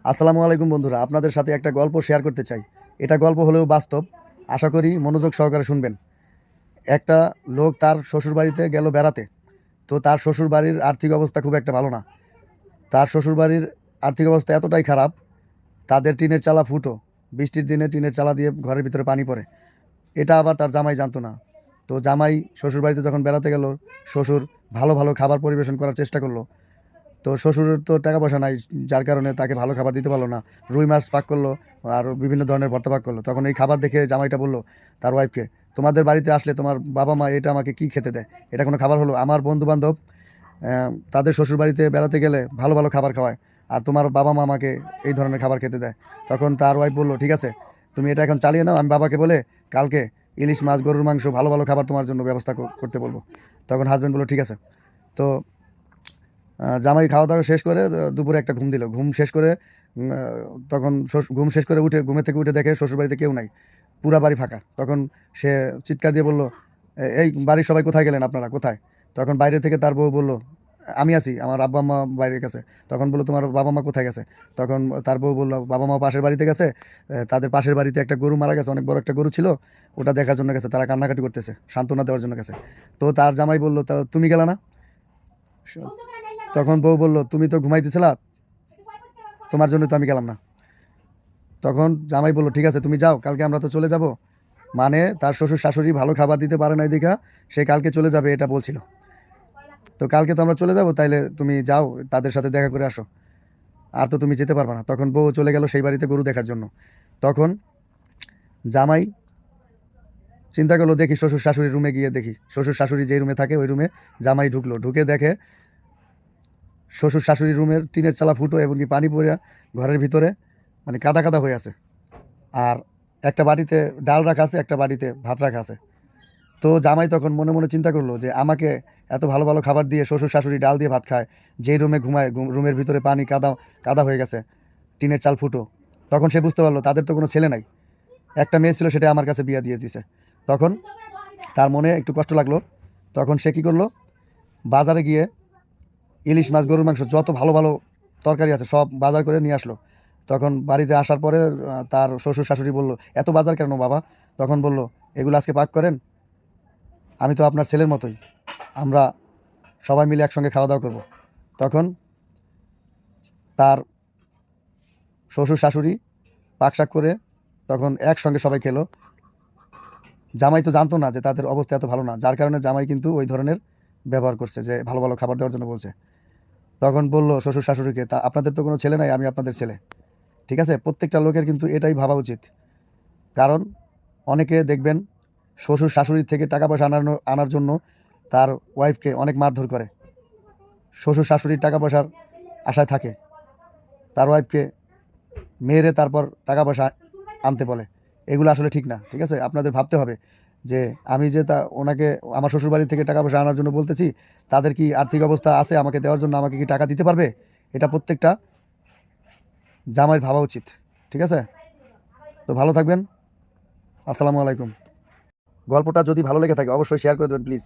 আসসালামু আলাইকুম বন্ধুরা, আপনাদের সাথে একটা গল্প শেয়ার করতে চাই। এটা গল্প হলেও বাস্তব। আশা করি মনোযোগ সহকারে শুনবেন। একটা লোক তার শ্বশুরবাড়িতে গেল বেড়াতে। তো তার শ্বশুরবাড়ির আর্থিক অবস্থা খুব একটা ভালো না। তার শ্বশুরবাড়ির আর্থিক অবস্থা এতটাই খারাপ, তাদের টিনের চালা ফুটো। বৃষ্টির দিনে টিনের চালা দিয়ে ঘরের ভিতরে পানি পড়ে। এটা আবার তার জামাই জানতো না। তো জামাই শ্বশুরবাড়িতে যখন বেড়াতে গেল, শ্বশুর ভালো ভালো খাবার পরিবেশন করার চেষ্টা করলো। তো শ্বশুরের তো টাকা পয়সা নাই, যার কারণে তাকে ভালো খাবার দিতে পারলো না। রুই মাছ পাক করলো, আর বিভিন্ন ধরনের ভর্তা পাক করলো। তখন এই খাবার দেখে জামাইটা বললো তার ওয়াইফকে, তোমাদের বাড়িতে আসলে তোমার বাবা মা এটা আমাকে কি খেতে দেয়? এটা কোনো খাবার হলো? আমার বন্ধু বান্ধব তাদের শ্বশুর বাড়িতে বেড়াতে গেলে ভালো ভালো খাবার খাওয়ায়, আর তোমার বাবা মা আমাকে এই ধরনের খাবার খেতে দেয়। তখন তার ওয়াইফ বললো, ঠিক আছে, তুমি এটা এখন চালিয়ে নাও, আমি বাবাকে বলে কালকে ইলিশ মাছ, গরুর মাংস, ভালো ভালো খাবার তোমার জন্য ব্যবস্থা করতে বলবো। তখন হাজব্যান্ড বললো, ঠিক আছে। তো জামাই খাওয়া দাওয়া শেষ করে দুপুরে একটা ঘুম দিল। ঘুম শেষ করে তখন ঘুম শেষ করে উঠে, ঘুমের থেকে উঠে দেখে শ্বশুরবাড়িতে কেউ নাই, পুরা বাড়ি ফাঁকা। তখন সে চিৎকার দিয়ে বলল, এই বাড়ির সবাই কোথায় গেলেন, আপনারা কোথায়?" তখন বাইরে থেকে তার বউ বলল, আমি আছি, আমার আব্বা আম্মা বাইরে গেছে। তখন বললো, তোমার বাবা মা কোথায় গেছে? তখন তার বউ বললো, বাবা মা পাশের বাড়িতে গেছে। তাদের পাশের বাড়িতে একটা গরু মারা গেছে, অনেক বড় একটা গরু ছিল, ওটা দেখার জন্য গেছে, তারা কান্নাকাটি করতেছে, সান্ত্বনা দেওয়ার জন্য গেছে। তো তার জামাই বললো, তা তুমি গেলা না? তখন বউ বলল, তুমি তো ঘুমাইতেছিলা, তোমার জন্য তো আমি গেলাম না। তখন জামাই বলল, ঠিক আছে তুমি যাও, কালকে আমরা তো চলে যাব। মানে তার শ্বশুর শাশুড়ি ভালো খাবার দিতে পারে নাই দেখা সে কালকে চলে যাবে এটা বলছিল। তো কালকে তো আমরা চলে যাব, তাইলে তুমি যাও, তাদের সাথে দেখা করে আসো, আর তো তুমি যেতে পারবে না। তখন বউ চলে গেল সেই বাড়িতে গরু দেখার জন্য। তখন জামাই চিন্তা করলো, দেখি শ্বশুর শাশুড়ির রুমে গিয়ে দেখি। শ্বশুর শাশুড়ি যে রুমে থাকে ওই রুমে জামাই ঢুকলো, ঢুকে দেখে শ্বশুর শাশুড়ির রুমের টিনের চালা ফুটো এবং কি পানি পড়ে ঘরের ভিতরে মানে কাদা কাদা হয়ে আছে। আর একটা বাটিতে ডাল রাখা আছে, একটা বাটিতে ভাত রাখা আছে। তো জামাই তখন মনে মনে চিন্তা করলো যে আমাকে এত ভালো ভালো খাবার দিয়ে শ্বশুর শাশুড়ি ডাল দিয়ে ভাত খায়, যেই রুমে ঘুমায় রুমের ভিতরে পানি কাদা কাদা হয়ে গেছে, টিনের চাল ফুটো। তখন সে বুঝতে পারলো তাদের তো কোনো ছেলে নাই, একটা মেয়ে ছিল, সেটা আমার কাছে বিয়ে দিয়ে দিয়েছে। তখন তার মনে একটু কষ্ট লাগলো। তখন সে কী করলো, বাজারে গিয়ে ইলিশ মাছ, গরুর মাংস, যত ভালো ভালো তরকারি আছে সব বাজার করে নিয়ে আসলো। তখন বাড়িতে আসার পরে তার শ্বশুর শাশুড়ি বলল, এত বাজার কেন বাবা? তখন বলল, এগুলো আজকে পাক করেন, আমি তো আপনার ছেলের মতোই, আমরা সবাই মিলে একসঙ্গে খাওয়া দাওয়া করব। তখন তার শ্বশুর শাশুড়ি পাক শাক করে তখন একসঙ্গে সবাই খেলো। জামাই তো জানতো না যে তাদের অবস্থা এত ভালো না, যার কারণে জামাই কিন্তু ওই ধরনের ব্যবহার করছে, যে ভালো ভালো খাবার দেওয়ার জন্য বলছে। তখন বলল শ্বশুর শাশুড়িকে, তা আপনাদের তো কোনো ছেলে নাই, আমি আপনাদের ছেলে। ঠিক আছে, প্রত্যেকটা লোকের কিন্তু এটাই ভাবা উচিত। কারণ অনেকে দেখবেন শ্বশুর শাশুড়ির থেকে টাকা পয়সা আনার জন্য তার ওয়াইফকে অনেক মারধর করে। শ্বশুর শাশুড়ির টাকা পয়সার আশায় থাকে, তার ওয়াইফকে মেরে তারপর টাকা পয়সা আনতে বলে। এগুলো আসলে ঠিক না। ঠিক আছে, আপনাদের ভাবতে হবে যে আমি যে ওনাকে আমার শ্বশুরবাড়ি থেকে টাকা পয়সা আনার জন্য বলতেছি, তাদের কি আর্থিক অবস্থা আছে আমাকে দেওয়ার জন্য, আমাকে কি টাকা দিতে পারবে? এটা প্রত্যেকটা জামাইয়ের ভাবা উচিত। ঠিক আছে, তো ভালো থাকবেন। আসসালামু আলাইকুম। গল্পটা যদি ভালো লেগে থাকে অবশ্যই শেয়ার করে দেবেন প্লিজ।